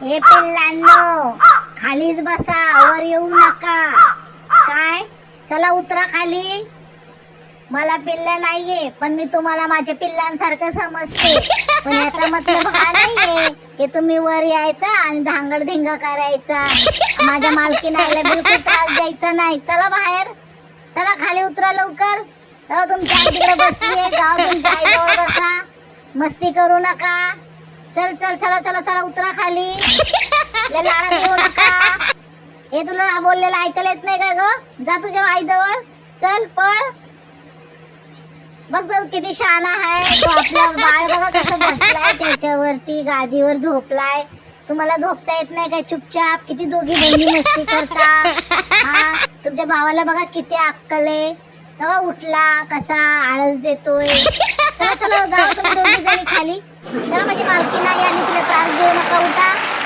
हे पिल्लांनो, खालीच बसा, वर येऊ नका. काय? चला उतरा खाली. मला पिल्ल नाहीये, पण मी तुम्हाला माझ्या पिल्लांसारखं समजते. पण याचा मतलब हा नाहीये की तुम्ही वर यायचा आणि धांगडधिंगा करायचा. माझ्या मालकीनाला बिलकुल त्रास द्यायचा नाही. चला बाहेर, चला खाली उतरा लवकर. जाऊ, तुमची आई तिकडे बसलीये, जाऊ तुमच्या आई जवळ बसा. मस्ती करू नका. चल चल, चला चला चला, उतरा खाली. लय लाडात येऊ नका. हे तुला बोललेलं ऐकायला येत नाही का ग? जा तुझ्या आई जवळ, चल पळ. बघ तर किती शहाणा आहे तो. आपला बाळ बघा कसं बसलाय त्याच्यावरती, गादीवर झोपलाय. तुम्हाला झोपता येत नाही काय? चुपचाप किती दोघी बहिणी मस्ती करता. हा, तुमच्या भावाला बघा किती अक्कल आहे. तेव्हा उठला कसा आळस देतोय. चला चला, जाऊ तुम्ही दोघी जणी खाली. चला, माझी मालकी नाही आणि तिला त्रास देऊ नका.